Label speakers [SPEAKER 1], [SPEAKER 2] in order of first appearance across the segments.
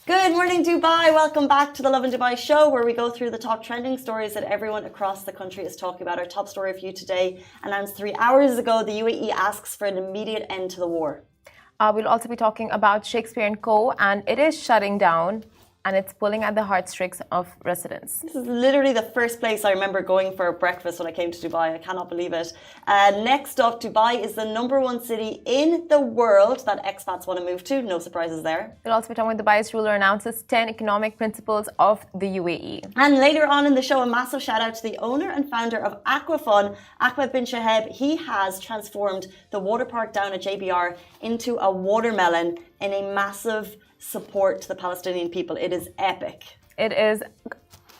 [SPEAKER 1] Good morning, Dubai. Welcome back to the Lovin Dubai show, where we go through the top trending stories that everyone across the country is talking about. Our top story for you today, announced 3 hours ago, the UAE asks for an immediate end to the war.
[SPEAKER 2] We'll also be talking about Shakespeare & Co. and it is shutting down and it's pulling at the heartstrings of residents.
[SPEAKER 1] This is literally the first place I remember going for breakfast when I came to Dubai. I cannot believe it. Next up, Dubai is the #1 city in the world that expats want to move to. No surprises there.
[SPEAKER 2] We'll also be talking about Dubai's ruler announces 10 economic principles of the UAE.
[SPEAKER 1] And later on in the show, a massive shout out to the owner and founder of Aquafun, Ahmed bin Shaheb. He has transformed the water park down at JBR into a watermelon in a massive support to the Palestinian people. It is epic.
[SPEAKER 2] It is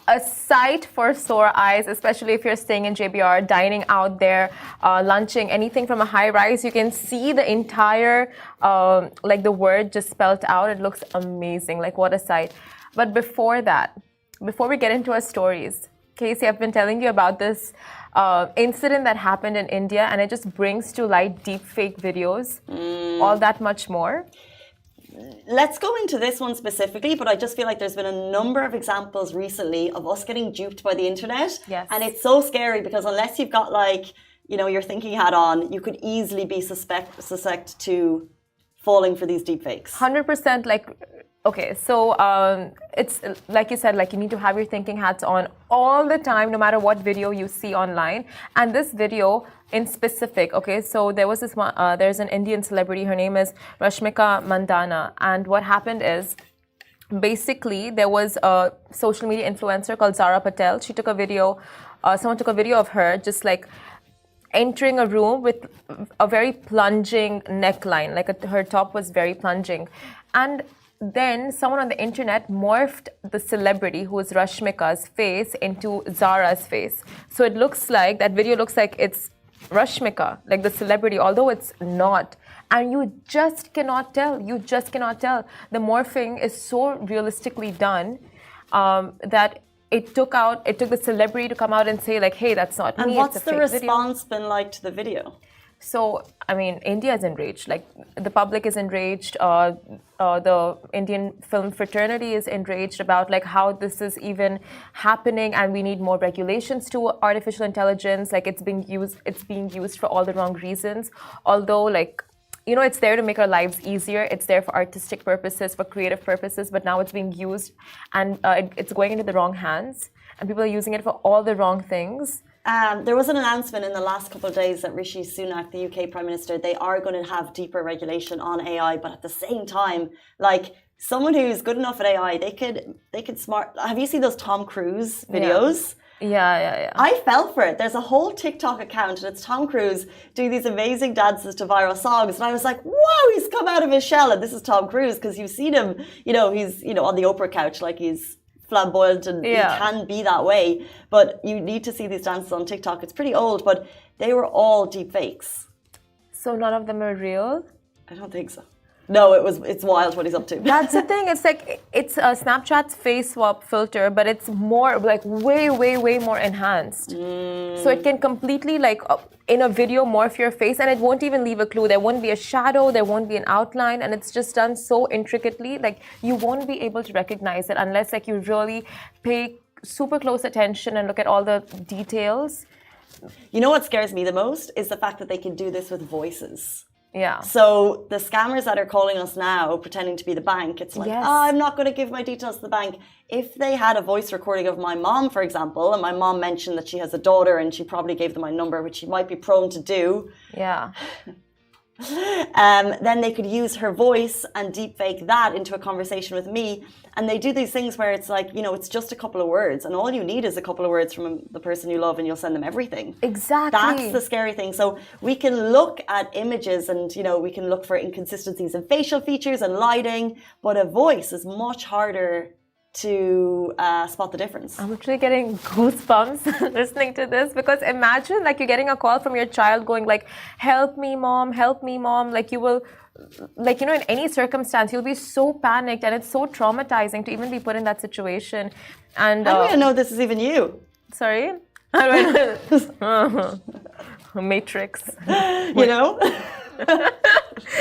[SPEAKER 2] a sight for sore eyes, especially if you're staying in JBR, dining out there, lunching, anything from a high rise. You can see the entire, like the word just spelt out. It looks amazing. Like, what a sight. But before that, before we get into our stories, Casey, I've been telling you about this incident that happened in India, and it just brings to light deepfake videos, all that much more.
[SPEAKER 1] Let's go into this one specifically, but I just feel like there's been a number of examples recently of us getting duped by the internet.
[SPEAKER 2] Yes.
[SPEAKER 1] And it's so scary because unless you've got your thinking hat on, you could easily be suspect to falling for these deepfakes.
[SPEAKER 2] 100%. Okay, so it's like you said, you need to have your thinking hats on all the time, no matter what video you see online. And this video in specific, okay, so there was this one, there's an Indian celebrity, her name is Rashmika Mandana. And what happened is, basically, there was a social media influencer called Zara Patel. She took a video, someone took a video of her just entering a room with a very plunging neckline, her top was very plunging. And then someone on the internet morphed the celebrity, who is Rashmika's face, into Zara's face. So it looks like, that video looks like it's Rashmika, like the celebrity, although it's not. And you just cannot tell. You just cannot tell. The morphing is so realistically done that it took the celebrity to come out and say, hey, that's not me.
[SPEAKER 1] And what's
[SPEAKER 2] it's a
[SPEAKER 1] the
[SPEAKER 2] fake
[SPEAKER 1] response
[SPEAKER 2] video.
[SPEAKER 1] been like to the video?
[SPEAKER 2] So, I mean, India is enraged. The public is enraged. The Indian film fraternity is enraged about how this is even happening, and we need more regulations to artificial intelligence. It's being used for all the wrong reasons. Although, it's there to make our lives easier. It's there for artistic purposes, for creative purposes. But now it's being used, and it's going into the wrong hands, and people are using it for all the wrong things.
[SPEAKER 1] There was an announcement in the last couple of days that Rishi Sunak, the UK Prime Minister, they are going to have deeper regulation on AI, but at the same time, someone who's good enough at AI, they could smart. Have you seen those Tom Cruise videos?
[SPEAKER 2] Yeah.
[SPEAKER 1] I fell for it. There's a whole TikTok account, and it's Tom Cruise doing these amazing dances to viral songs, and I was like, "Wow, he's come out of his shell!" And this is Tom Cruise, because you've seen him. He's on the Oprah couch, he's flamboyant, and he can be that way, but you need to see these dances on TikTok. It's pretty old, but they were all deep fakes.
[SPEAKER 2] So none of them are real?
[SPEAKER 1] I don't think so. No, it's wild what he's up to.
[SPEAKER 2] That's the thing. It's Snapchat's face swap filter, but it's more way more enhanced. So it can completely in a video morph your face, and it won't even leave a clue. There won't be a shadow, there won't be an outline, and it's just done so intricately. You won't be able to recognize it unless you really pay super close attention and look at all the details.
[SPEAKER 1] You know what scares me the most is the fact that they can do this with voices.
[SPEAKER 2] Yeah.
[SPEAKER 1] So the scammers that are calling us now, pretending to be the bank, it's
[SPEAKER 2] Yes.
[SPEAKER 1] I'm not going to give my details to the bank. If they had a voice recording of my mom, for example, and my mom mentioned that she has a daughter and she probably gave them my number, which she might be prone to do.
[SPEAKER 2] Yeah.
[SPEAKER 1] Then they could use her voice and deepfake that into a conversation with me. And they do these things where it's it's just a couple of words, and all you need is a couple of words from the person you love, and you'll send them everything.
[SPEAKER 2] Exactly.
[SPEAKER 1] That's the scary thing. So we can look at images, and we can look for inconsistencies in facial features and lighting, but a voice is much harder to spot the difference.
[SPEAKER 2] I'm actually getting goosebumps listening to this, because imagine you're getting a call from your child going help me mom, you will in any circumstance you'll be so panicked, and it's so traumatizing to even be put in that situation. And
[SPEAKER 1] how do I know this is even you?
[SPEAKER 2] Sorry? How do I know? Matrix.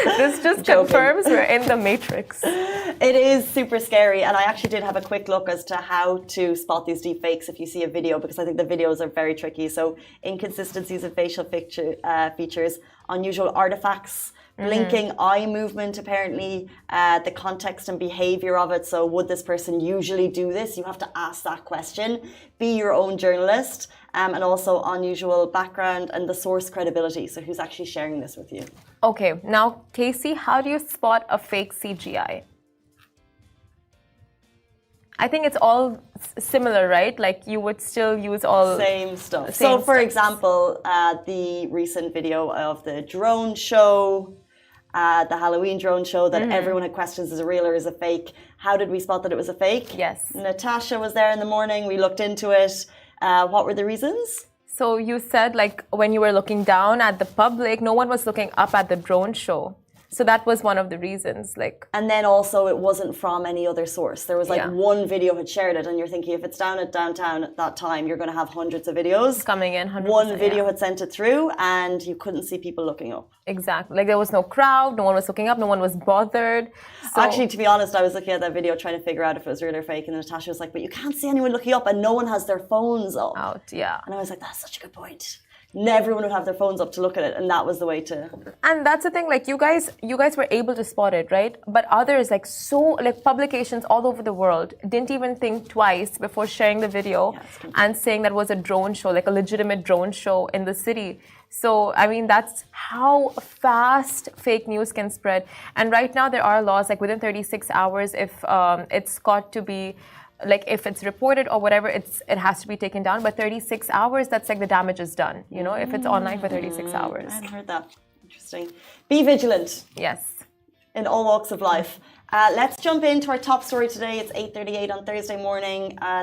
[SPEAKER 2] This just confirms we're in the matrix.
[SPEAKER 1] It is super scary, and I actually did have a quick look as to how to spot these deep fakes if you see a video, because I think the videos are very tricky. So inconsistencies in facial features, unusual artifacts, blinking eye movement, apparently, the context and behavior of it. So would this person usually do this? You have to ask that question. Be your own journalist. And also unusual background and the source credibility. So who's actually sharing this with you?
[SPEAKER 2] Okay, now Casey, how do you spot a fake CGI? I think it's all similar, right? Like you would still use all
[SPEAKER 1] same stuff. So for example, the recent video of the drone show, the Halloween drone show that everyone had questions is a real or is a fake. How did we spot that it was a fake?
[SPEAKER 2] Yes.
[SPEAKER 1] Natasha was there in the morning. We looked into it. What were the reasons?
[SPEAKER 2] So you said like when you were looking down at the public, no one was looking up at the drone show. So that was one of the reasons.
[SPEAKER 1] And then also it wasn't from any other source. There was one video had shared it, and you're thinking if it's down at downtown at that time, you're going to have hundreds of videos
[SPEAKER 2] coming in.
[SPEAKER 1] One video had sent it through, and you couldn't see people looking up.
[SPEAKER 2] Exactly. Like there was no crowd, no one was looking up, no one was bothered. So,
[SPEAKER 1] actually, to be honest, I was looking at that video trying to figure out if it was real or fake, and Natasha was like, "But you can't see anyone looking up, and no one has their phones up." And I was like, "That's such a good point." Everyone would have their phones up to look at it, and that was the way to.
[SPEAKER 2] And that's the thing, like you guys were able to spot it, right? But others, like publications all over the world, didn't even think twice before sharing the video and saying that was a drone show, like a legitimate drone show in the city. So, I mean, that's how fast fake news can spread. And right now, there are laws, like within 36 hours, if it's got to be. Like if it's reported or whatever, it has to be taken down. But 36 hours, that's like the damage is done. You know, if it's online for 36 hours.
[SPEAKER 1] I hadn't heard that. Interesting. Be vigilant.
[SPEAKER 2] Yes.
[SPEAKER 1] In all walks of life. Let's jump into our top story today. It's 8:38 on Thursday morning.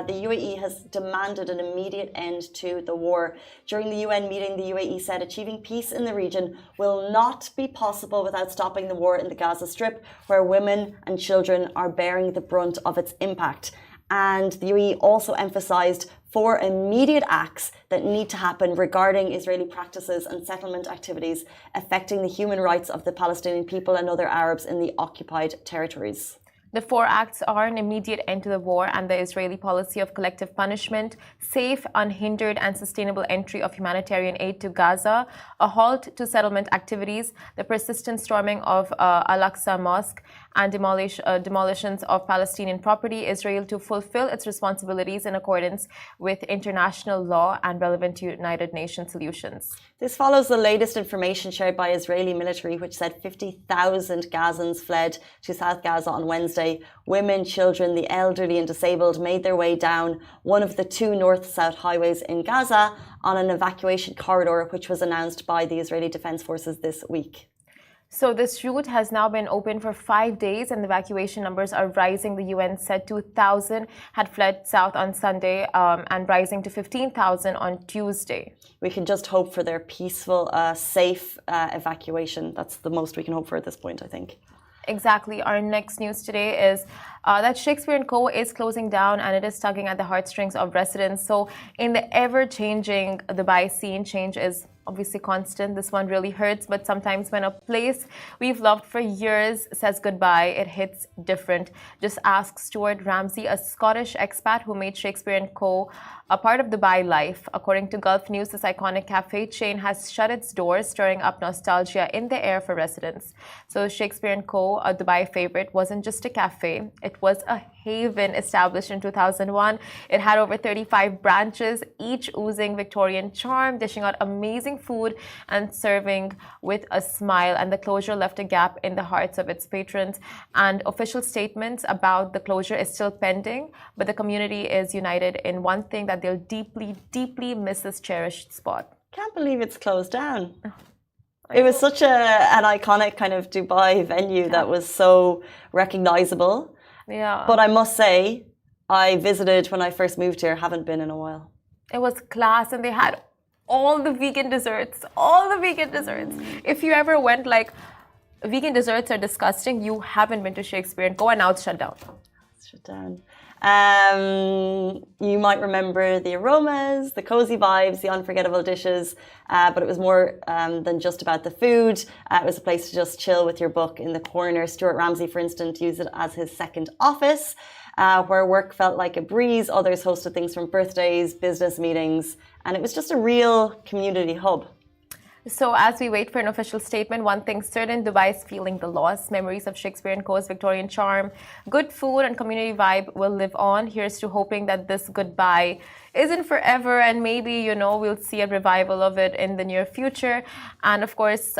[SPEAKER 1] The UAE has demanded an immediate end to the war. During the UN meeting, the UAE said achieving peace in the region will not be possible without stopping the war in the Gaza Strip, where women and children are bearing the brunt of its impact. And the UAE also emphasized 4 immediate acts that need to happen regarding Israeli practices and settlement activities affecting the human rights of the Palestinian people and other Arabs in the occupied territories.
[SPEAKER 2] The 4 acts are an immediate end to the war and the Israeli policy of collective punishment, safe, unhindered and sustainable entry of humanitarian aid to Gaza, a halt to settlement activities, the persistent storming of Al-Aqsa Mosque, and demolitions of Palestinian property, Israel to fulfill its responsibilities in accordance with international law and relevant United Nations solutions.
[SPEAKER 1] This follows the latest information shared by Israeli military, which said 50,000 Gazans fled to South Gaza on Wednesday. Women, children, the elderly and disabled made their way down one of the 2 north-south highways in Gaza on an evacuation corridor, which was announced by the Israeli Defense Forces this week.
[SPEAKER 2] So this route has now been open for 5 days and the evacuation numbers are rising. The UN said 2,000 had fled south on Sunday and rising to 15,000 on Tuesday.
[SPEAKER 1] We can just hope for their peaceful, safe evacuation. That's the most we can hope for at this point, I think.
[SPEAKER 2] Exactly. Our next news today is that Shakespeare & Co. is closing down and it is tugging at the heartstrings of residents. So in the ever-changing Dubai scene, change is obviously constant. This one really hurts, but sometimes when a place we've loved for years says goodbye, it hits different. Just ask Stuart Ramsey, a Scottish expat who made Shakespeare & Co. a part of Dubai life. According to Gulf News, this iconic cafe chain has shut its doors, stirring up nostalgia in the air for residents. So Shakespeare & Co., a Dubai favorite, wasn't just a cafe. It was a haven established in 2001. It had over 35 branches, each oozing Victorian charm, dishing out amazing food and serving with a smile. And the closure left a gap in the hearts of its patrons. And official statements about the closure is still pending, but the community is united in one thing, that they'll deeply, deeply miss this cherished spot.
[SPEAKER 1] Can't believe it's closed down. It was such an iconic kind of Dubai venue that was so recognizable.
[SPEAKER 2] Yeah.
[SPEAKER 1] But I must say, I visited when I first moved here, haven't been in a while.
[SPEAKER 2] It was class and they had all the vegan desserts, If you ever went like, vegan desserts are disgusting, you haven't been to Shakespeare & Co. and now it's shut down.
[SPEAKER 1] It's shut down. You might remember the aromas, the cozy vibes, the unforgettable dishes, but it was more than just about the food. It was a place to just chill with your book in the corner. Stuart Ramsay, for instance, used it as his second office, where work felt like a breeze. Others hosted things from birthdays, business meetings, and it was just a real community hub.
[SPEAKER 2] So as we wait for an official statement, one thing's certain, Dubai is feeling the loss. Memories of Shakespeare & Co.'s Victorian charm, good food and community vibe will live on. Here's to hoping that this goodbye isn't forever, and maybe, you know, we'll see a revival of it in the near future. And of course,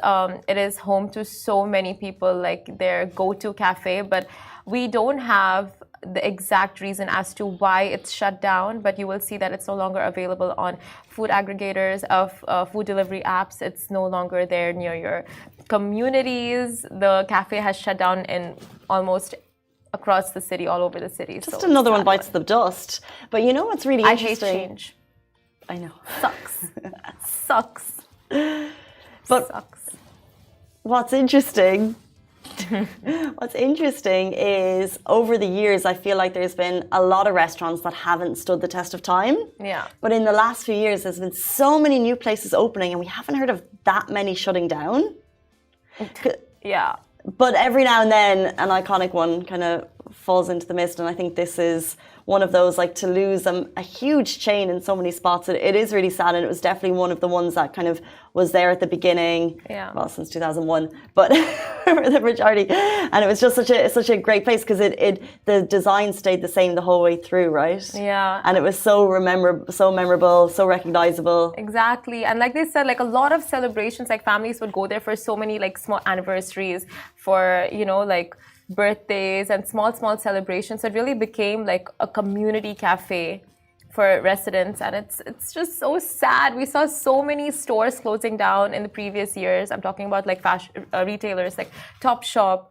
[SPEAKER 2] it is home to so many people, like their go-to cafe, but we don't have the exact reason as to why it's shut down, but you will see that it's no longer available on food aggregators of food delivery apps. It's no longer there near your communities. The cafe has shut down in almost across the city, all over the city.
[SPEAKER 1] Just so another one bites the dust. But you know what's really interesting?
[SPEAKER 2] I hate change.
[SPEAKER 1] I know.
[SPEAKER 2] Sucks. Sucks.
[SPEAKER 1] But
[SPEAKER 2] sucks.
[SPEAKER 1] What's interesting is over the years, I feel like there's been a lot of restaurants that haven't stood the test of time.
[SPEAKER 2] Yeah.
[SPEAKER 1] But in the last few years, there's been so many new places opening, and we haven't heard of that many shutting down.
[SPEAKER 2] Yeah.
[SPEAKER 1] But every now and then, an iconic one kind of falls into the mist, and I think this is one of those, like, to lose a huge chain in so many spots. It is really sad, and it was definitely one of the ones that kind of was there at the beginning.
[SPEAKER 2] Yeah.
[SPEAKER 1] Well, since 2001, but for the majority, and it was just such a great place because the design stayed the same the whole way through, right?
[SPEAKER 2] Yeah.
[SPEAKER 1] And it was so memorable, so recognizable.
[SPEAKER 2] Exactly. And like they said, like a lot of celebrations, like families would go there for so many like small anniversaries, for, you know, like birthdays and small celebrations. It really became like a community cafe for residents, and it's just so sad. We saw so many stores closing down in the previous years. I'm talking about like fashion retailers like Topshop,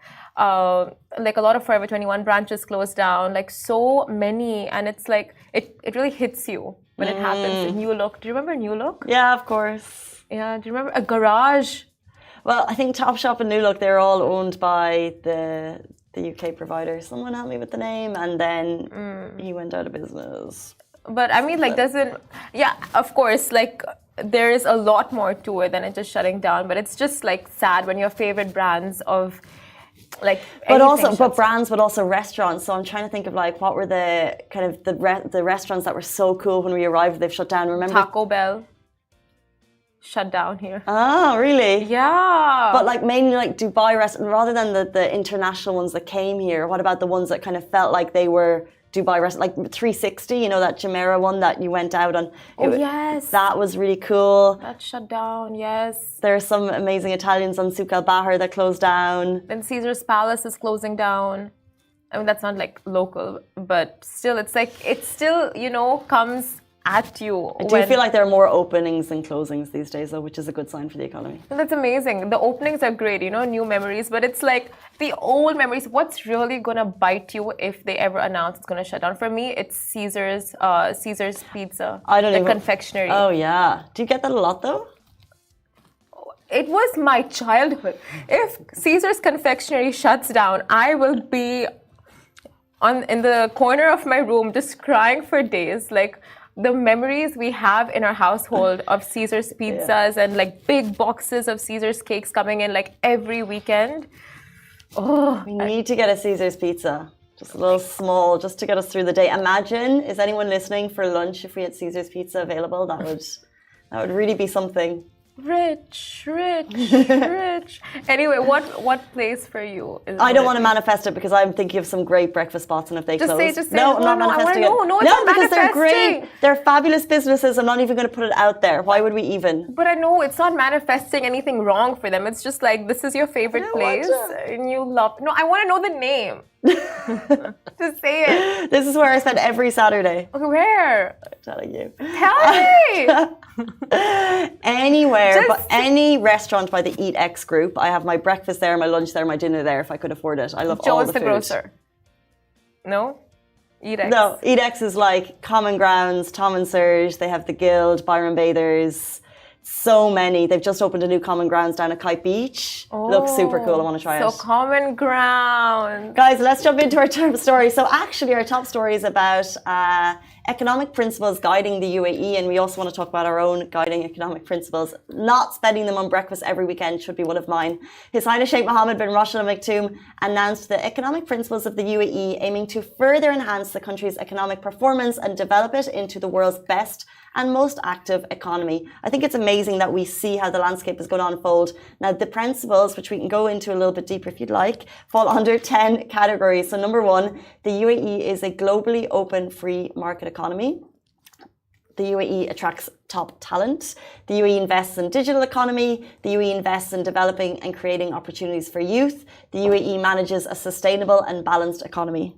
[SPEAKER 2] like a lot of Forever 21 branches closed down, like so many, and it's like it really hits you when it happens. New Look, do you remember New Look?
[SPEAKER 1] Yeah, of course.
[SPEAKER 2] Yeah, do you remember a Garage?
[SPEAKER 1] Well, I think Topshop and New Look, they're all owned by the UK provider. Someone help me with the name, and then he went out of business.
[SPEAKER 2] But I mean, like, yeah, of course, like, there is a lot more to it than it just shutting down. But it's just like sad when your favorite brands of like,
[SPEAKER 1] but brands, but also restaurants. So I'm trying to think of like what were the kind of the restaurants that were so cool when we arrived. They've shut down. Remember
[SPEAKER 2] Taco Bell shut down here.
[SPEAKER 1] Oh, really?
[SPEAKER 2] Yeah.
[SPEAKER 1] But like mainly like Dubai restaurants, rather than the international ones that came here. What about the ones that kind of felt like they were Dubai restaurant, like 360, you know, that Jumeirah one that you went out on.
[SPEAKER 2] Yes.
[SPEAKER 1] That was really cool.
[SPEAKER 2] That shut down, yes.
[SPEAKER 1] There are some amazing Italians on Souk Al Bahar that closed down.
[SPEAKER 2] Then Caesar's Palace is closing down. I mean, that's not like local, but still, it's like, it still, you know, comes at you.
[SPEAKER 1] I do feel like there are more openings than closings these days, though, which is a good sign for the economy.
[SPEAKER 2] That's amazing. The openings are great, you know, new memories, but it's like the old memories. What's really gonna bite you if they ever announce it's gonna shut down? For me, it's Caesar's Pizza. The confectionery.
[SPEAKER 1] Oh yeah. Do you get that a lot though?
[SPEAKER 2] It was my childhood. If Caesar's confectionery shuts down, I will be in the corner of my room just crying for days. Like, the memories we have in our household of Caesar's pizzas and like big boxes of Caesar's cakes coming in like every weekend. Oh,
[SPEAKER 1] we need to get a Caesar's pizza. Just a little small, just to get us through the day. Imagine, is anyone listening for lunch if we had Caesar's pizza available? That would really be something.
[SPEAKER 2] Rich. Anyway, what place for you?
[SPEAKER 1] I don't want to manifest it because I'm thinking of some great breakfast spots, and if they close,
[SPEAKER 2] just say.
[SPEAKER 1] No, I'm not manifesting it.
[SPEAKER 2] No, it's not
[SPEAKER 1] because they're
[SPEAKER 2] manifesting.
[SPEAKER 1] great. They're fabulous businesses. I'm not even going to put it out there. Why would we even?
[SPEAKER 2] But I know it's not manifesting anything wrong for them. It's just like, this is your favorite place, and you love. No, I want to know the name. Just say it.
[SPEAKER 1] This is where I spend every Saturday.
[SPEAKER 2] Okay, where?
[SPEAKER 1] I'm telling you.
[SPEAKER 2] Tell me.
[SPEAKER 1] Anywhere, but any restaurant by the EatX group. I have my breakfast there, my lunch there, my dinner there if I could afford it. I love all the food.
[SPEAKER 2] Joe's the grocer. No? EatX.
[SPEAKER 1] No, EatX is like Common Grounds, Tom and Serge. They have the Guild, Byron Bathers. So many. They've just opened a new Common Grounds down at Kite Beach. Looks super cool. I want to try it.
[SPEAKER 2] So Common Grounds.
[SPEAKER 1] Guys, let's jump into our top story. So actually our top story is about economic principles guiding the UAE, and we also want to talk about our own guiding economic principles. Not spending them on breakfast every weekend should be one of mine. His Highness Sheikh Mohammed bin Rashid Al Maktoum announced the economic principles of the UAE, aiming to further enhance the country's economic performance and develop it into the world's best and most active economy. I think it's amazing that we see how the landscape is going to unfold. Now, the principles, which we can go into a little bit deeper if you'd like, fall under 10 categories. So number one, the UAE is a globally open free market economy. The UAE attracts top talent. The UAE invests in digital economy. The UAE invests in developing and creating opportunities for youth. The UAE manages a sustainable and balanced economy.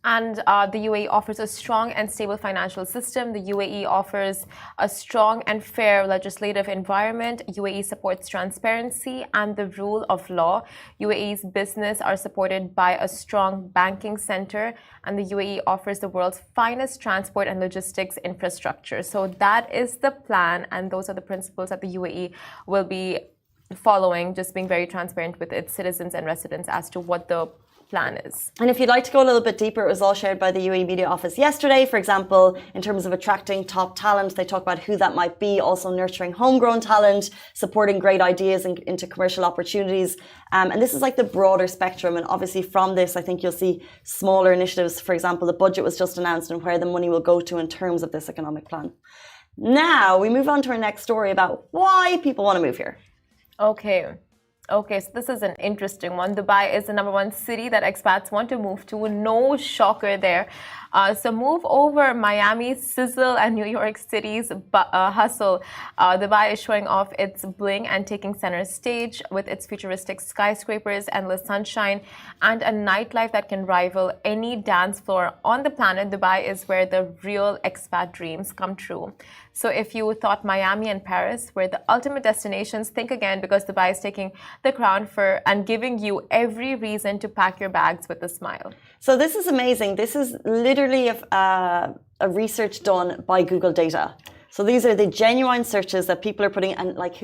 [SPEAKER 2] And the UAE offers a strong and stable financial system. The UAE offers a strong and fair legislative environment. UAE supports transparency and the rule of law. UAE's business are supported by a strong banking center. And the UAE offers the world's finest transport and logistics infrastructure. So that is the plan. And those are the principles that the UAE will be following, just being very transparent with its citizens and residents as to what the plan is.
[SPEAKER 1] And if you'd like to go a little bit deeper, it was all shared by the UAE Media Office yesterday. For example, in terms of attracting top talent, they talk about who that might be, also nurturing homegrown talent, supporting great ideas into commercial opportunities. And this is like the broader spectrum. And obviously from this, I think you'll see smaller initiatives. For example, the budget was just announced and where the money will go to in terms of this economic plan. Now we move on to our next story about why people want to move here.
[SPEAKER 2] Okay, so this is an interesting one. Dubai is the #1 city that expats want to move to. No shocker there. So move over Miami, sizzle, and New York City's hustle. Dubai is showing off its bling and taking center stage with its futuristic skyscrapers, endless sunshine, and a nightlife that can rival any dance floor on the planet. Dubai is where the real expat dreams come true. So if you thought Miami and Paris were the ultimate destinations, think again, because Dubai is taking the crown and giving you every reason to pack your bags with a smile.
[SPEAKER 1] So this is amazing. This is literally a research done by Google data. So these are the genuine searches that people are putting. And like,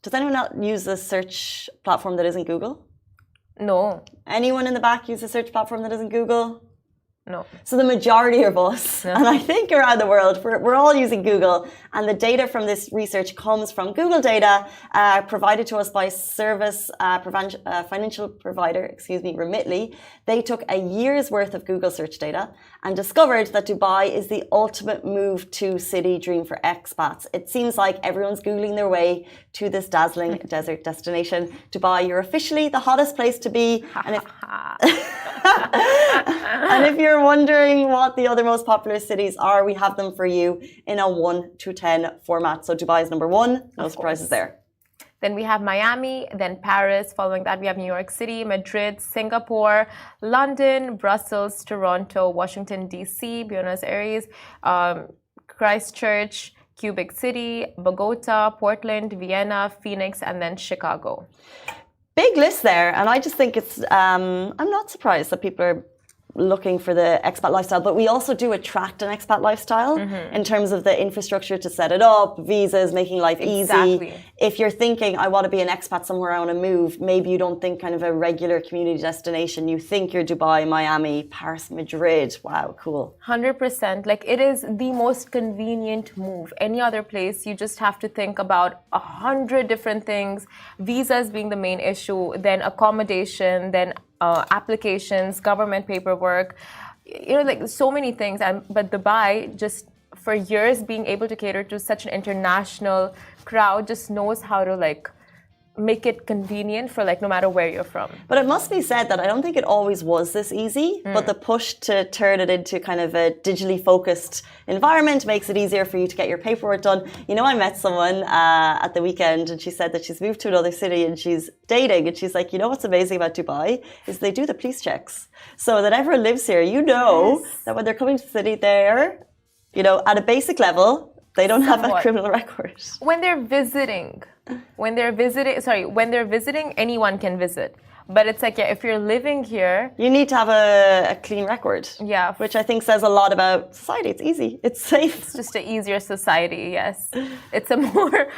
[SPEAKER 1] does anyone else use a search platform that isn't Google?
[SPEAKER 2] No.
[SPEAKER 1] Anyone in the back use a search platform that isn't Google?
[SPEAKER 2] No.
[SPEAKER 1] So the majority of us, and I think around the world, we're all using Google. And the data from this research comes from Google data provided to us by financial provider, Remitly. They took a year's worth of Google search data and discovered that Dubai is the ultimate move to city dream for expats. It seems like everyone's Googling their way to this dazzling desert destination. Dubai, you're officially the hottest place to be. And if you're wondering what the other most popular cities are, we have them for you in a 1 to 10 format. So Dubai is #1, no surprises there.
[SPEAKER 2] Then we have Miami, then Paris. Following that, we have New York City, Madrid, Singapore, London, Brussels, Toronto, Washington, D.C., Buenos Aires, Christchurch, Quebec City, Bogota, Portland, Vienna, Phoenix, and then Chicago.
[SPEAKER 1] Big list there, and I just think it's, I'm not surprised that people are looking for the expat lifestyle, but we also do attract an expat lifestyle in terms of the infrastructure to set it up, visas, making life easy. If you're thinking, I want to be an expat somewhere, I want to move, maybe you don't think kind of a regular community destination. You think you're Dubai, Miami, Paris, Madrid. Wow, cool.
[SPEAKER 2] 100%. Like, it is the most convenient move. Any other place, you just have to think about 100 different things. Visas being the main issue, then accommodation, then applications, government paperwork, like so many things. But Dubai, just for years being able to cater to such an international crowd, just knows how to make it convenient for no matter where you're from.
[SPEAKER 1] But it must be said that I don't think it always was this easy, but the push to turn it into kind of a digitally focused environment makes it easier for you to get your paperwork done. I met someone at the weekend, and she said that she's moved to another city and she's dating, and she's like, what's amazing about Dubai is they do the police checks. So that everyone lives here, that when they're coming to the city there, at a basic level, they don't have a criminal record.
[SPEAKER 2] When they're visiting, anyone can visit. But it's if you're living here,
[SPEAKER 1] you need to have a clean record.
[SPEAKER 2] Yeah.
[SPEAKER 1] Which I think says a lot about society. It's easy. It's safe.
[SPEAKER 2] It's just an easier society, yes. It's a more,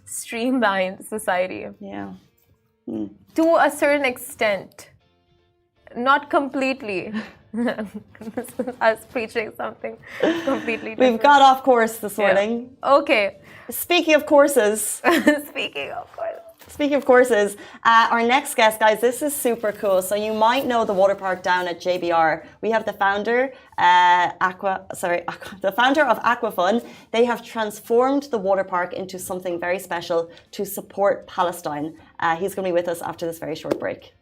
[SPEAKER 2] streamlined society.
[SPEAKER 1] Yeah.
[SPEAKER 2] To a certain extent. Not completely. I was preaching something completely different.
[SPEAKER 1] We've got off course this morning.
[SPEAKER 2] Yeah. Okay.
[SPEAKER 1] Speaking of courses. Speaking of courses, our next guest, guys, this is super cool. So you might know the water park down at JBR. We have the founder, the founder of Aquafun. They have transformed the water park into something very special to support Palestine. He's going to be with us after this very short break.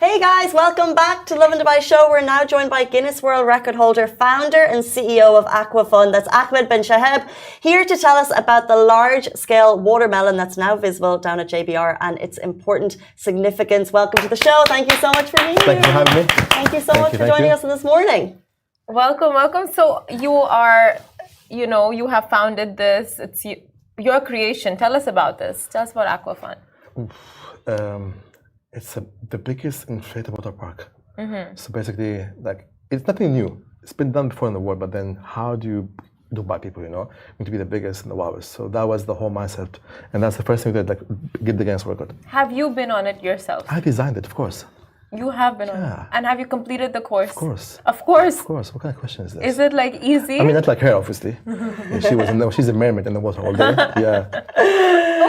[SPEAKER 1] Hey guys, welcome back to Lovin Dubai Show. We're now joined by Guinness World Record holder, founder and CEO of Aquafun. That's Ahmed Ben Shaheb, here to tell us about the large-scale watermelon that's now visible down at JBR and its important significance. Welcome to the show. Thank you so much for being here.
[SPEAKER 3] Thank you for having me.
[SPEAKER 1] Thank you so much for joining us this morning.
[SPEAKER 2] Welcome. So you are, you have founded this. It's your creation. Tell us about this. Tell us about Aquafun.
[SPEAKER 3] It's the biggest inflatable water park. So basically, it's nothing new. It's been done before in the world, but then how do you do by people, We need to be the biggest and the wildest. So that was the whole mindset. And that's the first thing we did, get the Guinness World Record.
[SPEAKER 2] Have you been on it yourself?
[SPEAKER 3] I designed it, of course.
[SPEAKER 2] You have been on it. And have you completed the course?
[SPEAKER 3] Of course.
[SPEAKER 2] Of course.
[SPEAKER 3] Of course. What kind of question is this?
[SPEAKER 2] Is it easy?
[SPEAKER 3] I mean, not like her, obviously. She's a mermaid in the water all day. Yeah.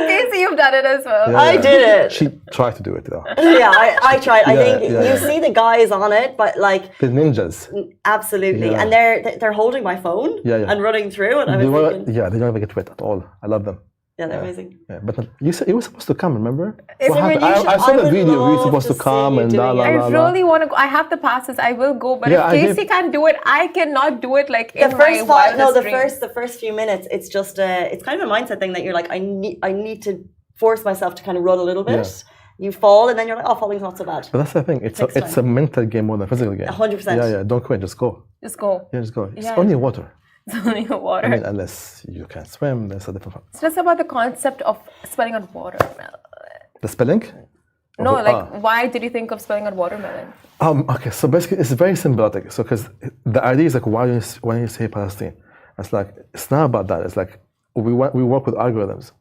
[SPEAKER 2] Okay, so you've done it as well.
[SPEAKER 1] Yeah. I did it.
[SPEAKER 3] She tried to do it though.
[SPEAKER 1] Yeah, I tried. I think you see the guys on it, but
[SPEAKER 3] the ninjas.
[SPEAKER 1] Absolutely. And they're holding my phone and running through, and I was thinking,
[SPEAKER 3] they don't ever get wet at all. I love them.
[SPEAKER 1] Yeah, they're amazing.
[SPEAKER 3] Yeah, but you said you were supposed to come, remember?
[SPEAKER 1] What happened?
[SPEAKER 3] I saw the video. You were supposed to come and blah, blah, blah.
[SPEAKER 2] I really want to go. I have the passes. I will go. But if Casey can't do it, I cannot do it in my wildest dreams.
[SPEAKER 1] The first few minutes, it's just it's kind of a mindset thing that you're like, I need to force myself to kind of run a little bit. Yeah. You fall and then you're like, oh, falling's not so bad.
[SPEAKER 3] But that's the thing. It's a mental game more than a physical game.
[SPEAKER 1] 100%.
[SPEAKER 3] Yeah. Don't quit. Just go.
[SPEAKER 2] Just go.
[SPEAKER 3] Yeah, just go. It's only water.
[SPEAKER 2] It's only water.
[SPEAKER 3] I mean, unless you can't swim, that's a different.
[SPEAKER 2] So that's about the concept of spelling out watermelon.
[SPEAKER 3] The spelling?
[SPEAKER 2] No, why did you think of spelling out watermelon?
[SPEAKER 3] Okay, so basically, it's very symbiotic. So, because the idea is why you say Palestine? It's not about that. It's we work with algorithms.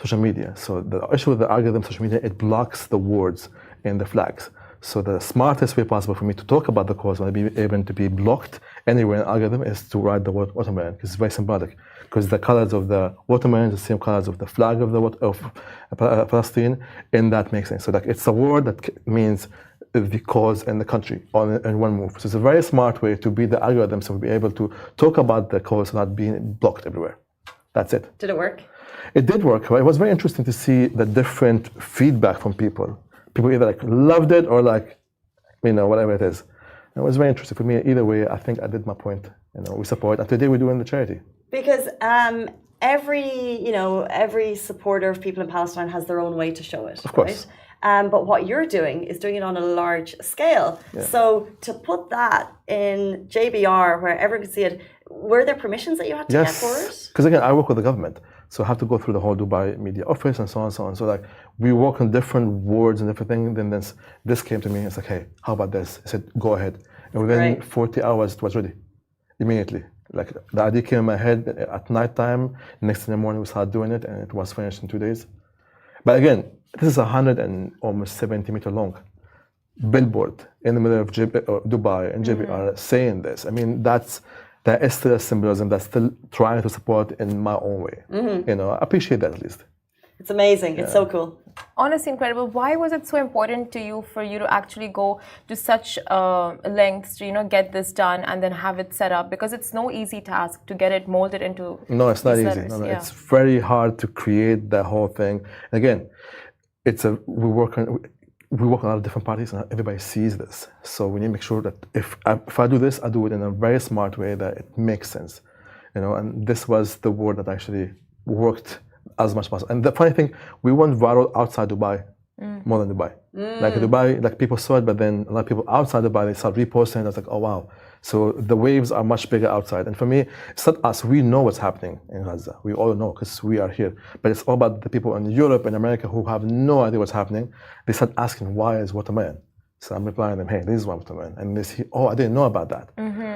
[SPEAKER 3] social media. So the issue with the algorithm social media, it blocks the words and the flags. So the smartest way possible for me to talk about the cause and be able to be blocked anywhere in the algorithm is to write the word watermelon, because it's very symbolic. Because the colors of the watermelon is the same colors of the flag of Palestine, and that makes sense. So like it's a word that means the cause and the country in one move. So it's a very smart way to beat the algorithm, so we'll be able to talk about the cause without being blocked everywhere. That's it.
[SPEAKER 1] Did it work?
[SPEAKER 3] It did work. It was very interesting to see the different feedback from people. People either like loved it or like, whatever it is. It was very interesting for me. Either way, I think I did my point. We support. And today we're doing the charity.
[SPEAKER 1] Because every supporter of people in Palestine has their own way to show it.
[SPEAKER 3] Of course.
[SPEAKER 1] Right? But what you're doing is doing it on a large scale.
[SPEAKER 3] Yeah.
[SPEAKER 1] So to put that in JBR where everyone can see it, were there permissions that you had to get for it?
[SPEAKER 3] Because again, I work with the government. So I have to go through the whole Dubai media office and so on and so on. So like we work on different words and different things. Then this came to me. It's like, hey, how about this? I said, go ahead. And within 40 hours, it was ready immediately. Like the idea came in my head at night time. Next in the morning, we started doing it, and it was finished in 2 days. But again, this is 170-meter long billboard in the middle of Dubai and JBR saying this. I mean, that is still a symbolism that's still trying to support in my own way. I appreciate that at least.
[SPEAKER 1] It's amazing. It's so cool.
[SPEAKER 2] Honestly, incredible. Why was it so important to you for you to actually go to such lengths to get this done and then have it set up? Because it's no easy task to get it molded into.
[SPEAKER 3] No, it's not easy. No, it's very hard to create the whole thing. Again, we work on a lot of different parties and everybody sees this. So we need to make sure that if I do this, I do it in a very smart way that it makes sense. And this was the word that actually worked as much as possible. And the funny thing, we went viral outside Dubai more than Dubai. Like Dubai, like people saw it, but then a lot of people outside Dubai, they started reposting. I was like, oh wow. So the waves are much bigger outside. And for me, it's not us. We know what's happening in Gaza. We all know because we are here. But it's all about the people in Europe and America who have no idea what's happening. They start asking, why is watermelon? So I'm replying them, hey, this is watermelon. And they say, oh, I didn't know about that.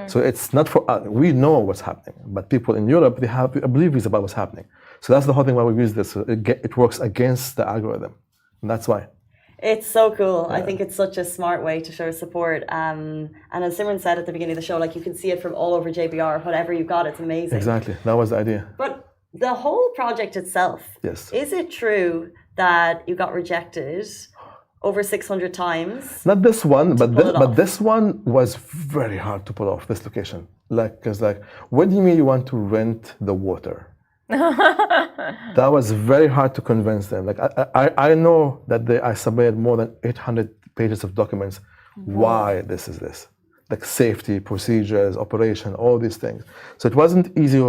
[SPEAKER 3] So it's not for us. We know what's happening. But people in Europe, they have oblivious about what's happening. So that's the whole thing why we use this. It works against the algorithm. And that's why.
[SPEAKER 1] It's so cool. I think it's such a smart way to show support. And as Simran said at the beginning of the show, like you can see it from all over JBR, whatever you've got, it's amazing.
[SPEAKER 3] Exactly. That was the idea.
[SPEAKER 1] But the whole project itself, is it true that you got rejected over 600 times?
[SPEAKER 3] Not this one, but this one was very hard to pull off, this location. Because what do you mean you want to rent the water? That was very hard to convince them. Like I know that I submitted more than 800 pages of documents. Why this is this? Like safety, procedures, operation, all these things. So it wasn't easy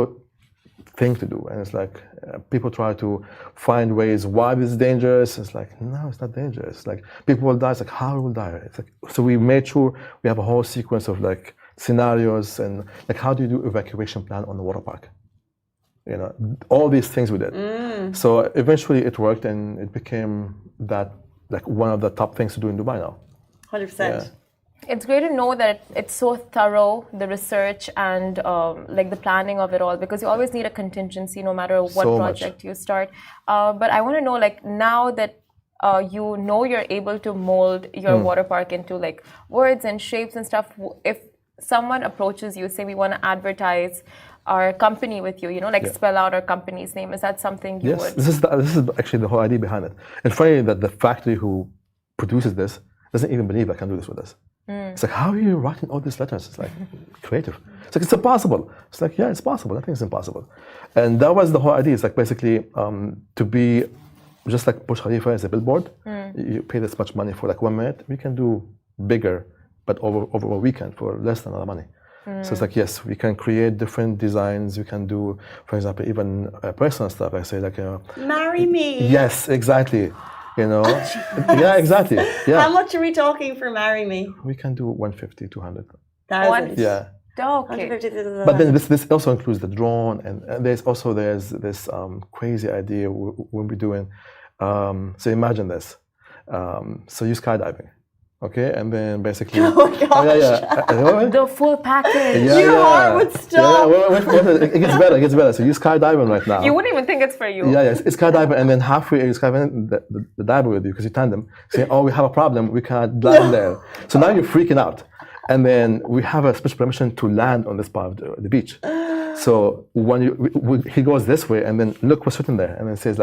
[SPEAKER 3] thing to do. And it's like people try to find ways why this is dangerous. It's like, no, it's not dangerous. Like people will die. It's like, how will die? It's like, so we made sure we have a whole sequence of like scenarios and like how do you do evacuation plan on the water park? All these things we did. So eventually it worked and it became that like one of the top things to do in Dubai now.
[SPEAKER 1] 100%.
[SPEAKER 3] Yeah.
[SPEAKER 2] It's great to know that it's so thorough, the research and like the planning of it all, because you always need a contingency no matter what project you start. But I want to know, like now that you're able to mold your water park into like words and shapes and stuff, if someone approaches you, say we want to advertise our company with you, spell out our company's name. Is that something you would?
[SPEAKER 3] This is actually the whole idea behind it. And funny that the factory who produces this doesn't even believe I can do this with us. It's like, how are you writing all these letters? It's like creative. It's like, it's impossible. It's like, yeah, it's possible. Nothing is impossible. And that was the whole idea. It's like basically to be just like Burj Khalifa as a billboard. You pay this much money for like 1 minute. We can do bigger, but over a weekend for less than other money. So it's like, yes, we can create different designs. We can do, for example, even personal stuff. I say like,
[SPEAKER 1] marry me.
[SPEAKER 3] Yes, exactly. Yeah, exactly. Yeah.
[SPEAKER 1] How much are we talking for marry me?
[SPEAKER 3] We can do 150, 200.
[SPEAKER 1] Thousands.
[SPEAKER 3] Yeah.
[SPEAKER 2] Okay.
[SPEAKER 3] But then this also includes the drone, and there's this crazy idea we'll be doing. So imagine this. So you're skydiving, Okay, and then basically.
[SPEAKER 1] Oh my gosh.
[SPEAKER 3] Yeah.
[SPEAKER 2] The full package.
[SPEAKER 1] Your heart would stop.
[SPEAKER 3] It gets better. It gets better. So you're skydiving right now.
[SPEAKER 2] You wouldn't even think it's for you.
[SPEAKER 3] Yeah, yes, it's skydiving, and then halfway you're skydiving the diver with you because you tandem. Saying, "Oh, we have a problem. We can't land there." So now you're freaking out, and then we have a special permission to land on this part of the beach. So when he goes this way, and then look what's written there, and then it says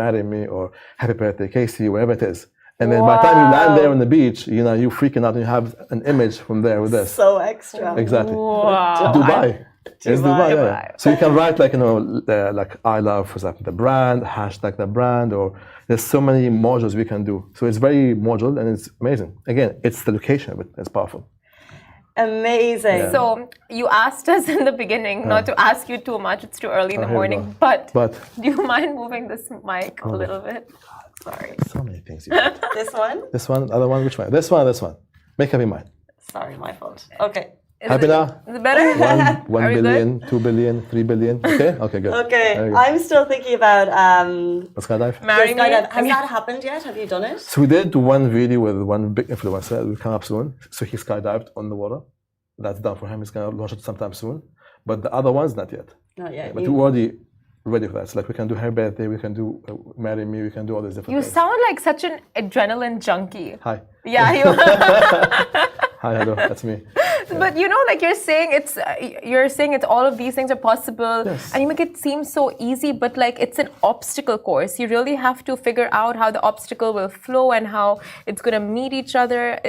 [SPEAKER 3] "Marry me" or "Happy birthday, Casey," whatever it is. And then by the time you land there on the beach, you're freaking out and you have an image from there with this.
[SPEAKER 1] So extra.
[SPEAKER 3] Exactly.
[SPEAKER 2] Wow.
[SPEAKER 3] Dubai. It's Dubai, yeah.
[SPEAKER 2] Dubai.
[SPEAKER 3] So you can write like I love, for example, the brand, hashtag the brand, or there's so many modules we can do. So it's very modular and it's amazing. Again, it's the location of it that's powerful.
[SPEAKER 1] Amazing.
[SPEAKER 3] Yeah.
[SPEAKER 2] So you asked us in the beginning not to ask you too much. It's too early in the
[SPEAKER 3] here we
[SPEAKER 2] morning.
[SPEAKER 3] go.
[SPEAKER 2] But do you mind moving this mic a little bit? Sorry.
[SPEAKER 3] So many things you do.
[SPEAKER 1] This one?
[SPEAKER 3] This one, other one, which one? This one, this one. Make up your mind.
[SPEAKER 1] Sorry, my fault. Okay.
[SPEAKER 3] Happy now?
[SPEAKER 2] Is it better?
[SPEAKER 3] 1
[SPEAKER 2] Are we
[SPEAKER 3] billion, 2 billion, 3 billion. Okay? Okay, good.
[SPEAKER 1] Okay.
[SPEAKER 3] There you go.
[SPEAKER 1] I'm still thinking about
[SPEAKER 3] Let's skydive.
[SPEAKER 2] Marry me?
[SPEAKER 1] Has that happened yet? Have you done it?
[SPEAKER 3] So we did one video with one big influencer. It will come up soon. So he skydived on the water. That's done for him. He's going to launch it sometime soon. But the other ones, not yet.
[SPEAKER 1] Not yet.
[SPEAKER 3] But we're already ready for that. So like we can do her birthday, we can do marry me, we can do all these different
[SPEAKER 2] You
[SPEAKER 3] things.
[SPEAKER 2] sound like such an adrenaline junkie.
[SPEAKER 3] Hi.
[SPEAKER 2] Yeah, you.
[SPEAKER 3] Hi, hello. That's me.
[SPEAKER 2] But like you're saying it's all of these things are possible,
[SPEAKER 3] Yes.
[SPEAKER 2] and you make it seem so easy, but like it's an obstacle course. You really have to figure out how the obstacle will flow and how it's gonna meet each other.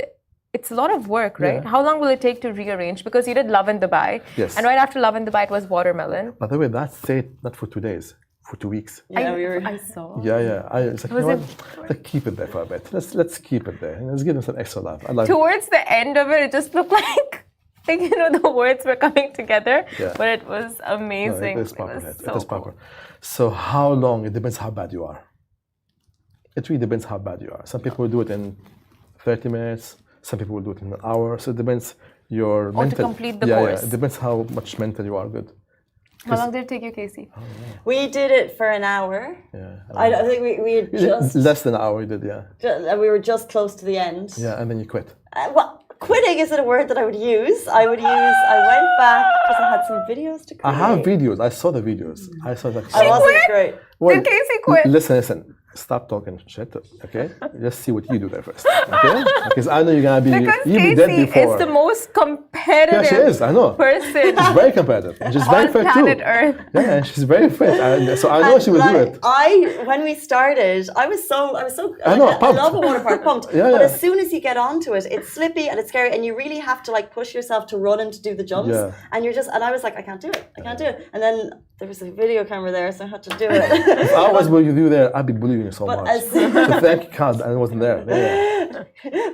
[SPEAKER 2] It's a lot of work, right?
[SPEAKER 3] Yeah.
[SPEAKER 2] How long will it take to rearrange? Because you did Lovin Dubai,
[SPEAKER 3] Yes.
[SPEAKER 2] and right after Lovin Dubai, it was watermelon.
[SPEAKER 3] By the way, that's stayed not for 2 days, for 2 weeks.
[SPEAKER 1] Yeah, we were.
[SPEAKER 2] I saw.
[SPEAKER 3] Yeah. It's like,
[SPEAKER 2] Was
[SPEAKER 3] you know what? Let's keep it there for a bit. Let's keep it there. Let's give them some extra love. I like
[SPEAKER 2] Towards the end of it, it just looked like the words were coming together.
[SPEAKER 3] Yeah.
[SPEAKER 2] But it was amazing.
[SPEAKER 3] No, it is proper.
[SPEAKER 2] was
[SPEAKER 3] It
[SPEAKER 2] so
[SPEAKER 3] is
[SPEAKER 2] cool.
[SPEAKER 3] proper. So how long? It depends how bad you are. It really depends how bad you are. Some people will do it in 30 minutes. Some people will do it in an hour. So it depends your
[SPEAKER 2] Or
[SPEAKER 3] mental.
[SPEAKER 2] to complete the
[SPEAKER 3] yeah,
[SPEAKER 2] course.
[SPEAKER 3] Yeah. It depends how much mental you are good.
[SPEAKER 2] How long did it take you, Casey?
[SPEAKER 1] We did it for an hour.
[SPEAKER 3] Yeah.
[SPEAKER 1] I think we had just,
[SPEAKER 3] Less than an hour, you did, yeah.
[SPEAKER 1] we were just close to the end.
[SPEAKER 3] Yeah, and then you quit.
[SPEAKER 1] Well, quitting isn't a word that I would use. I went back because I had some videos to create.
[SPEAKER 3] I have videos. I saw the videos. I saw that.
[SPEAKER 1] I wasn't great.
[SPEAKER 2] Did Casey quit?
[SPEAKER 3] Listen. Stop talking shit, okay? Just see what you do there first, okay? Because I know you're gonna be.
[SPEAKER 2] Because
[SPEAKER 3] You'll be dead
[SPEAKER 2] Casey
[SPEAKER 3] before.
[SPEAKER 2] is the most competitive
[SPEAKER 3] Yeah, she is. I know.
[SPEAKER 2] person
[SPEAKER 3] She's very competitive. And she's very
[SPEAKER 2] on
[SPEAKER 3] fit too.
[SPEAKER 2] planet Earth.
[SPEAKER 3] Yeah, and she's very fit. So I know she will do it.
[SPEAKER 1] When we started, I was so
[SPEAKER 3] I know,
[SPEAKER 1] I
[SPEAKER 3] pumped.
[SPEAKER 1] love a water park, pumped.
[SPEAKER 3] Yeah,
[SPEAKER 1] But
[SPEAKER 3] yeah.
[SPEAKER 1] as soon as you get onto it, it's slippy and it's scary, and you really have to like push yourself to run and to do the jumps.
[SPEAKER 3] Yeah.
[SPEAKER 1] And and I was like, I can't do it. I can't do it. And then there was a video camera there, so I had to do it.
[SPEAKER 3] If I was with you there, I'd be bullying you so
[SPEAKER 1] But
[SPEAKER 3] much. So thank God I wasn't there. Yeah.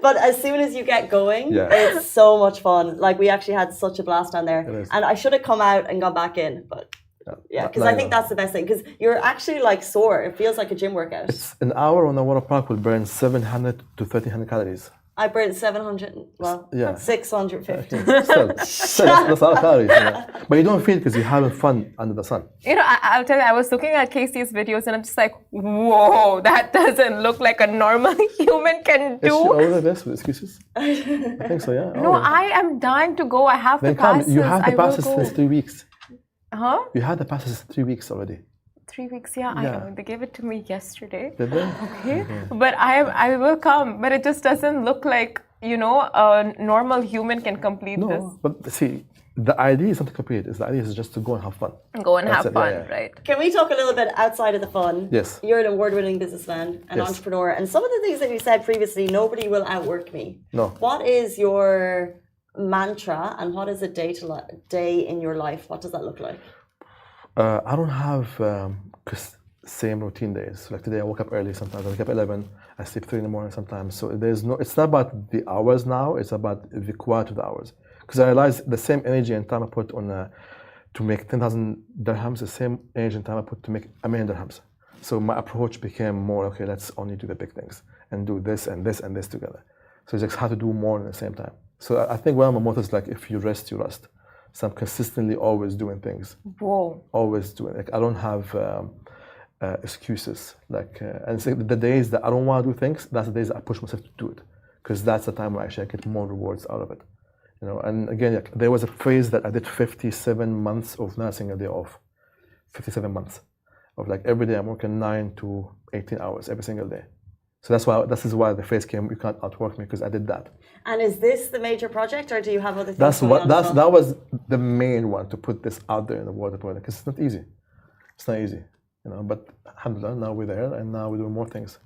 [SPEAKER 1] But as soon as you get going,
[SPEAKER 3] Yeah.
[SPEAKER 1] it's so much fun. Like we actually had such a blast down there,
[SPEAKER 3] It is.
[SPEAKER 1] and I should have come out and gone back in, but yeah, because I think that's the best thing. Because you're actually like sore. It feels like a gym workout.
[SPEAKER 3] An hour on a water park will burn 700 to 1300 calories.
[SPEAKER 1] I burned 700. Well,
[SPEAKER 3] Yeah.
[SPEAKER 1] 650.
[SPEAKER 3] Still, that's a lot of calories. But you don't feel because you're having fun under the sun.
[SPEAKER 2] I'll tell you, I was looking at Casey's videos and I'm just like, whoa, that doesn't look like a normal human can
[SPEAKER 3] Is she
[SPEAKER 2] do.
[SPEAKER 3] over this with excuses? I think so, yeah.
[SPEAKER 2] No, I am dying to go. I have
[SPEAKER 3] Then
[SPEAKER 2] the
[SPEAKER 3] come.
[SPEAKER 2] passes.
[SPEAKER 3] You have the
[SPEAKER 2] I will
[SPEAKER 3] passes
[SPEAKER 2] go.
[SPEAKER 3] since 3 weeks.
[SPEAKER 2] Huh?
[SPEAKER 3] You had the passes 3 weeks already.
[SPEAKER 2] 3 weeks, yeah. I
[SPEAKER 3] Yeah.
[SPEAKER 2] know. They gave it to me yesterday.
[SPEAKER 3] Did they?
[SPEAKER 2] Okay. But I will come. But it just doesn't look like, a normal human can complete this.
[SPEAKER 3] No, but see, the idea is not to compete. The idea is just to go and have fun.
[SPEAKER 2] Go and
[SPEAKER 3] That's
[SPEAKER 2] have
[SPEAKER 3] it,
[SPEAKER 2] fun,
[SPEAKER 3] yeah, yeah.
[SPEAKER 2] right?
[SPEAKER 1] Can we talk a little bit outside of the fun?
[SPEAKER 3] Yes.
[SPEAKER 1] You're an award-winning businessman, an
[SPEAKER 3] Yes.
[SPEAKER 1] entrepreneur, and some of the things that you said previously, nobody will outwork me.
[SPEAKER 3] No.
[SPEAKER 1] What is your mantra, and what is a day in your life? What does that look like?
[SPEAKER 3] I don't have same routine days. Like today, I woke up early. Sometimes I wake up 11. I sleep 3 in the morning. Sometimes, so it's not about the hours now. It's about the quality of the hours. Because I realize the same energy and time I put on to make 10,000 dirhams, the same energy and time I put to make 1,000,000 dirhams. So my approach became more okay. Let's only do the big things and do this and this and this together. So it's just how to do more at the same time. So I think one of my mottos is like, if you rest, you rust. So I'm consistently always doing things.
[SPEAKER 2] Whoa.
[SPEAKER 3] Always doing. Like I don't have excuses. Like and so the days that I don't want to do things, that's the days that I push myself to do it. because that's the time where actually I get more rewards out of it. And again, there was a phase that I did 57 months of not a single day off. 57 months of every day I'm working 9 to 18 hours every single day. So this is why the phase came, you can't outwork me, because I did that.
[SPEAKER 1] And is this the major project, or do you have other things going on?
[SPEAKER 3] That was the main one, to put this out there in the world, because it's not easy. It's not easy, but alhamdulillah, now we're there and now we're doing more things.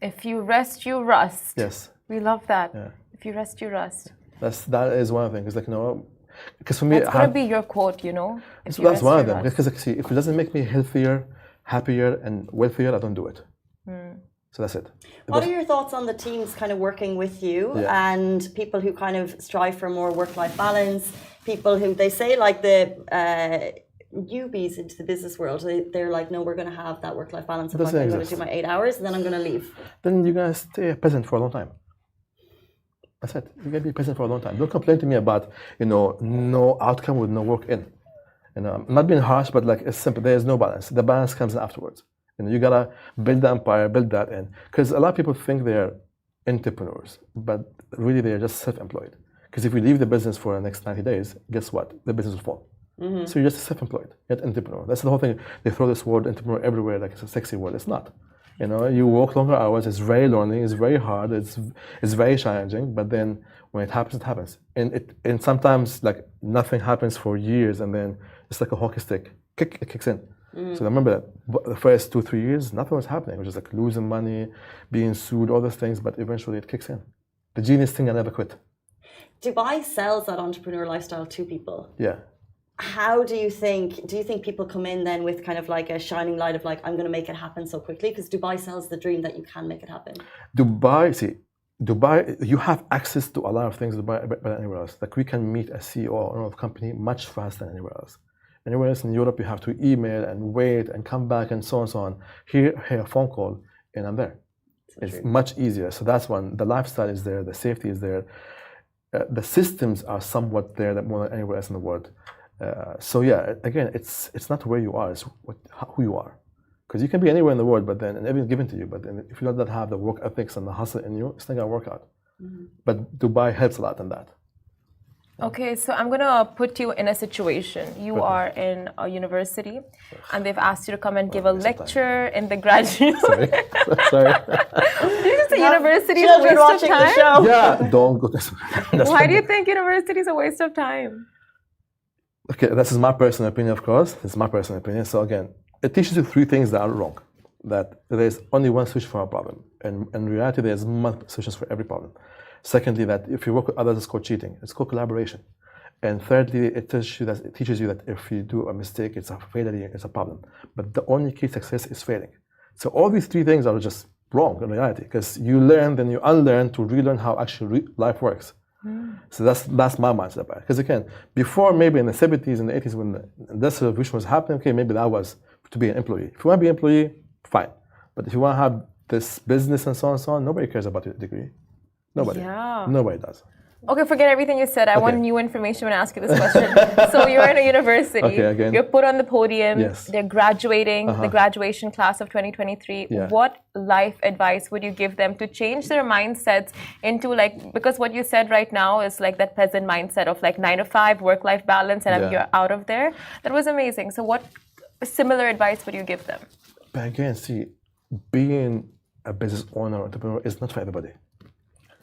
[SPEAKER 2] If you rest, you rust.
[SPEAKER 3] Yes.
[SPEAKER 2] We love that.
[SPEAKER 3] Yeah.
[SPEAKER 2] If you rest, you rust.
[SPEAKER 3] That is one of the things. Because for me,
[SPEAKER 2] that's going to be your quote,
[SPEAKER 3] That's one of them. Because see, if it doesn't make me healthier, happier, and wealthier, I don't do it. So that's it.
[SPEAKER 1] What are your thoughts on the teams kind of working with you and people who kind of strive for more work-life balance? People who they say the newbies into the business world, they're like, no, we're going to have that work-life balance. I'm going to do my 8 hours and then I'm going to leave.
[SPEAKER 3] Then you're going to stay a peasant for a long time. That's it. You're going to be a peasant for a long time. Don't complain to me about, no outcome with no work in. I'm not being harsh, but it's simple. There's no balance. The balance comes in afterwards. You got to build the empire, build that in. Because a lot of people think they're entrepreneurs, but really they're just self-employed. Because if you leave the business for the next 90 days, guess what? The business will fall. So you're just self-employed, yet entrepreneur. That's the whole thing. They throw this word entrepreneur everywhere like it's a sexy word. It's not. You work longer hours. It's very lonely. It's very hard. It's very challenging. But then when it happens, it happens. And sometimes nothing happens for years, and then it's like a hockey stick. It kicks in. So remember that the first 2-3 years, nothing was happening. It was just losing money, being sued, all those things. But eventually, it kicks in. The genius thing, I never quit.
[SPEAKER 1] Dubai sells that entrepreneur lifestyle to people.
[SPEAKER 3] Yeah.
[SPEAKER 1] How do you think people come in then with kind of a shining light of I'm going to make it happen so quickly? Because Dubai sells the dream that you can make it happen. Dubai,
[SPEAKER 3] you have access to a lot of things in Dubai better than anywhere else. We can meet a CEO or owner of a company much faster than anywhere else. Anywhere else in Europe, you have to email and wait and come back and so on and so on. Here a phone call and I'm there. It's much easier. So that's one. The lifestyle is there. The safety is there. The systems are somewhat there more than anywhere else in the world. So yeah, again, it's not where you are, it's who you are. Because you can be anywhere in the world, but then and everything's given to you. But then if you don't have the work ethics and the hustle in you, it's not gonna work out. But Dubai helps a lot in that.
[SPEAKER 2] Okay, so I'm gonna put you in a situation. You are in a university, and they've asked you to come and give a lecture in the graduate.
[SPEAKER 3] Sorry.
[SPEAKER 2] Did you just say university is a waste of time?
[SPEAKER 3] Yeah, don't go this.
[SPEAKER 2] Why do you think university is a waste of time?
[SPEAKER 3] Okay, this is my personal opinion, of course. It's my personal opinion. So again, it teaches you 3 things that are wrong. That there's only one solution for a problem. And in reality, there's multiple solutions for every problem. Secondly, that if you work with others, it's called cheating. It's called collaboration. And thirdly, it teaches you that if you do a mistake, it's a failure, it's a problem. But the only key to success is failing. So all these 3 things are just wrong in reality, because you learn, then you unlearn to relearn how actually life works. So that's my mindset about it. Because again, before maybe in the 70s and the 80s when the industrial revolution was happening, okay, maybe that was to be an employee. If you want to be an employee, fine. But if you want to have this business and so on, nobody cares about your degree. Nobody. Yeah. Nobody does.
[SPEAKER 2] Okay, forget everything you said. I want new information when I ask you this question. So you're in a university.
[SPEAKER 3] Okay, again.
[SPEAKER 2] You're put on the podium.
[SPEAKER 3] Yes.
[SPEAKER 2] They're graduating, the graduation class of 2023.
[SPEAKER 3] Yeah.
[SPEAKER 2] What life advice would you give them to change their mindsets into because what you said right now is that peasant mindset of 9 to 5, work-life balance, and you're out of there. That was amazing. So what similar advice would you give them?
[SPEAKER 3] But again, see, being a business owner or entrepreneur is not for everybody.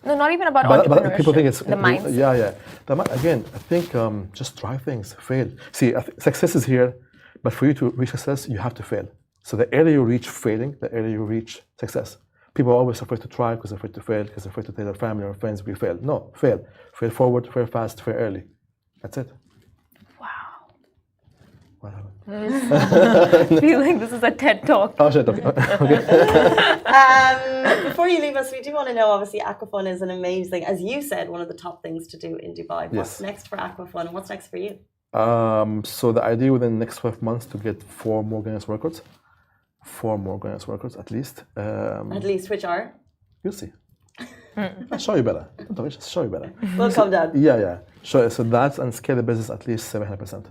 [SPEAKER 2] No, not even about entrepreneurship.
[SPEAKER 3] But people think it's
[SPEAKER 2] the mindset.
[SPEAKER 3] Yeah. Again, I think just try things, fail. See, success is here, but for you to reach success, you have to fail. So the earlier you reach failing, the earlier you reach success. People are always afraid to try because they're afraid to fail, because they're afraid to tell their family or friends we failed. No, fail. Fail forward, fail fast, fail early. That's it.
[SPEAKER 2] Wow.
[SPEAKER 3] What happened?
[SPEAKER 2] I feel like this is a TED Talk.
[SPEAKER 3] Oh, shit, okay.
[SPEAKER 1] Before you leave us, we do want to know, obviously, Aquafun is an amazing, as you said, one of the top things to do in Dubai. What's next for Aquafun and what's next for you?
[SPEAKER 3] So the idea within the next 12 months to get 4 more Guinness records. 4 more Guinness records at least.
[SPEAKER 1] At least, which are?
[SPEAKER 3] You'll see. I'll show you better. Don't worry, just show you better.
[SPEAKER 1] We'll come down.
[SPEAKER 3] Yeah. So that's and scale the business at least 700%.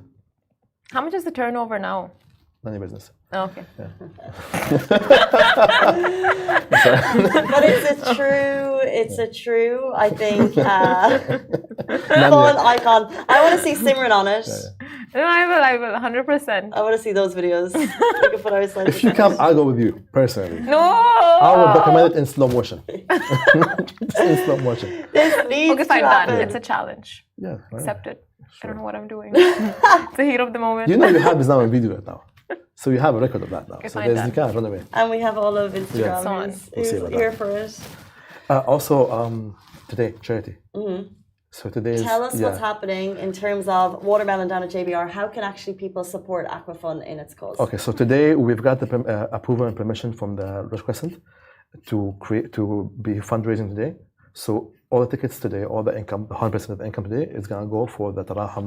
[SPEAKER 2] How much is the turnover now?
[SPEAKER 3] None of your business.
[SPEAKER 2] Oh, okay.
[SPEAKER 3] Yeah. answer.
[SPEAKER 1] But it's a true, I think,
[SPEAKER 3] None
[SPEAKER 1] fun
[SPEAKER 3] yet.
[SPEAKER 1] icon. I want to see Simran on it.
[SPEAKER 2] No, I will, 100%.
[SPEAKER 1] I want to see those videos. We can put our slides
[SPEAKER 3] If you
[SPEAKER 1] in.
[SPEAKER 3] come, I'll go with you personally.
[SPEAKER 2] No!
[SPEAKER 3] I will document it in slow motion. In slow motion.
[SPEAKER 1] This needs
[SPEAKER 2] Okay,
[SPEAKER 1] to
[SPEAKER 2] fine, done.
[SPEAKER 1] happen.
[SPEAKER 2] It's a challenge.
[SPEAKER 3] Yeah. Right.
[SPEAKER 2] Accept it. I don't know what I'm doing. It's the heat of the moment.
[SPEAKER 3] You know you have this now on video right now. So you have a record of that now.
[SPEAKER 2] Okay,
[SPEAKER 3] So
[SPEAKER 2] fine,
[SPEAKER 3] there's,
[SPEAKER 2] done.
[SPEAKER 3] you can't run away.
[SPEAKER 1] And we have all of Instagram.
[SPEAKER 2] Yeah.
[SPEAKER 1] Who's,
[SPEAKER 3] We'll see
[SPEAKER 1] who's
[SPEAKER 3] about
[SPEAKER 1] here
[SPEAKER 3] that.
[SPEAKER 1] for it.
[SPEAKER 3] Also, today, charity. So today is...
[SPEAKER 1] Tell us
[SPEAKER 3] yeah.
[SPEAKER 1] what's happening in terms of watermelon down at JBR. How can actually people support Aquafun in its cause?
[SPEAKER 3] Okay, so today we've got the approval and permission from the Red Crescent to be fundraising today. So all the tickets today, all the income, 100% of the income today is going to go for the Tarahum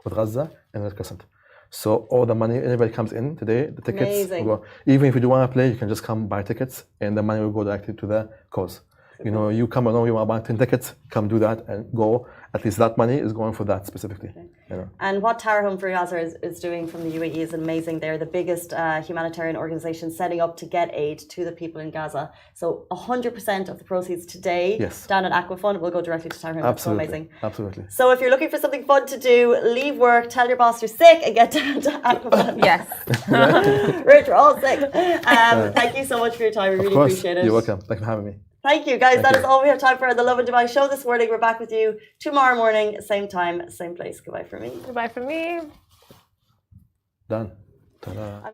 [SPEAKER 3] with Gaza and Red Crescent. So all the money, anybody comes in today, the tickets
[SPEAKER 1] Amazing.
[SPEAKER 3] will go. Even if you do want to play, you can just come buy tickets and the money will go directly to the cause. You know, you come along, you want to buy 10 tickets, come do that and go. At least that money is going for that specifically. You know?
[SPEAKER 1] And what Tarahum for Gaza is doing from the UAE is amazing. They're the biggest humanitarian organization setting up to get aid to the people in Gaza. So 100% of the proceeds today
[SPEAKER 3] Yes.
[SPEAKER 1] down at Aquafun will go directly to Tarahum. That's so
[SPEAKER 3] Absolutely.
[SPEAKER 1] amazing.
[SPEAKER 3] Absolutely.
[SPEAKER 1] So if you're looking for something fun to do, leave work, tell your boss you're sick and get down to Aquafun.
[SPEAKER 2] Yes.
[SPEAKER 1] Rich, we're all sick. Thank you so much for your time. We
[SPEAKER 3] Of
[SPEAKER 1] really
[SPEAKER 3] course,
[SPEAKER 1] appreciate it.
[SPEAKER 3] you're welcome. Thank you for having me.
[SPEAKER 1] Thank you, guys. That
[SPEAKER 3] you.
[SPEAKER 1] is all we have time for the Lovin Dubai show this morning. We're back with you tomorrow morning, same time, same place. Goodbye for me.
[SPEAKER 2] Goodbye from me.
[SPEAKER 3] Done. Ta-da.